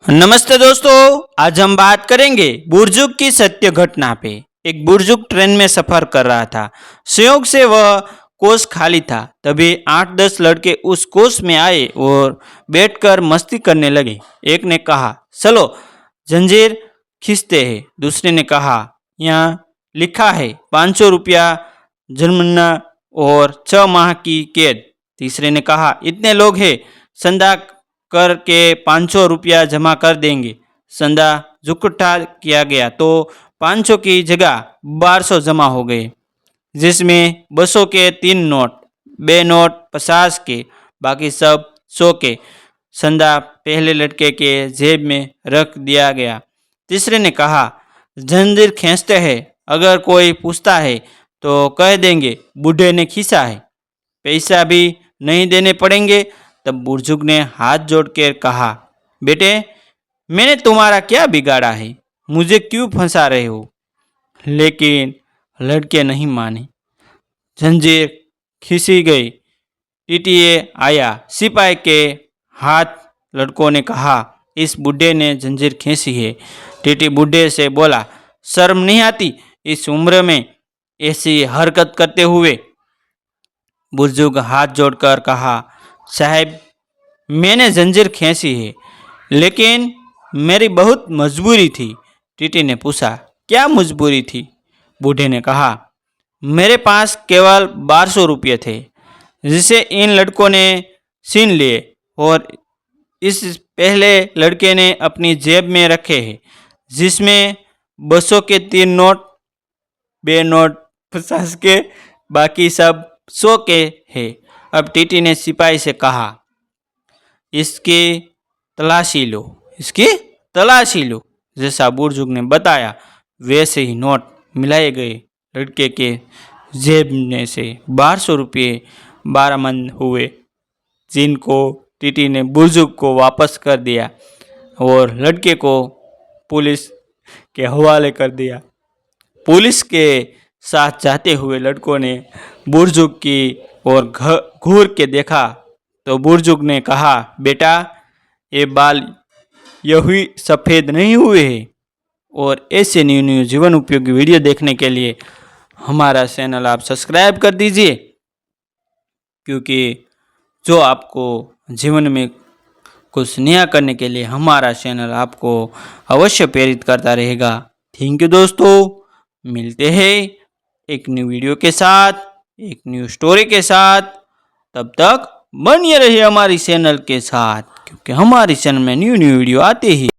नमस्ते दोस्तों, आज हम बात करेंगे बुर्जुग की सत्य घटना पे। एक बुर्जुग ट्रेन में सफर कर रहा था। संयोग से वह कोच खाली था। तभी 8-10 लड़के उस कोच में आए और बैठकर मस्ती करने लगे। एक ने कहा, चलो जंजीर खींचते हैं। दूसरे ने कहा, यहाँ लिखा है 500 रुपया जुर्माना और 6 माह की कैद। तीसरे ने कहा, इतने लोग हैं, चंदा करके 500 रुपया जमा कर देंगे। चंदा इकट्ठा किया गया तो 500 की जगह 1200 जमा हो गए, जिसमें 200 के 3 नोट, 2 नोट 50 के, बाकी सब 100 के। चंदा पहले लड़के के जेब में रख दिया गया। तीसरे ने कहा, जंजीर खींचते हैं, अगर कोई पूछता है तो कह देंगे बूढ़े ने खींचा है, पैसा भी नहीं देने पड़ेंगे। तब बुर्जुग ने हाथ जोड़कर कहा, बेटे मैंने तुम्हारा क्या बिगाड़ा है, मुझे क्यों फंसा रहे हो। लेकिन लड़के नहीं माने। जंजीर खींची गई। टीटीए आया। सिपाही के हाथ लड़कों ने कहा, इस बूढ़े ने जंजीर खींची है। टीटी बूढ़े से बोला, शर्म नहीं आती इस उम्र में ऐसी हरकत करते हुए। बुर्जुग हाथ जोड़कर कहा, साहब मैंने जंजीर खींची है, लेकिन मेरी बहुत मजबूरी थी। टीटी ने पूछा, क्या मजबूरी थी। बूढ़े ने कहा, मेरे पास केवल 1200 रुपये थे, जिसे इन लड़कों ने छीन लिए और इस पहले लड़के ने अपनी जेब में रखे हैं, जिसमें 200 के 3 नोट, 2 नोट 50 के, बाकी सब 100 के हैं। अब टीटी ने सिपाही से कहा, इसकी तलाशी लो, इसकी तलाशी लो। जैसा बुर्जुग ने बताया वैसे ही नोट मिलाए गए। लड़के के जेब में से 1200 रुपये बारामद हुए, जिनको टीटी ने बुर्जुग को वापस कर दिया और लड़के को पुलिस के हवाले कर दिया। पुलिस के साथ जाते हुए लड़कों ने बुर्जुग की ओर घूर के देखा तो बुर्जुग ने कहा, बेटा ये बाल यही सफ़ेद नहीं हुए हैं। और ऐसे न्यू न्यू जीवन उपयोगी वीडियो देखने के लिए हमारा चैनल आप सब्सक्राइब कर दीजिए, क्योंकि जो आपको जीवन में कुछ नया करने के लिए हमारा चैनल आपको अवश्य प्रेरित करता रहेगा। थैंक यू दोस्तों, मिलते हैं एक न्यू वीडियो के साथ, एक न्यू स्टोरी के साथ। तब तक बनिए रहिए हमारी चैनल के साथ, क्योंकि हमारी चैनल में न्यू वीडियो आते ही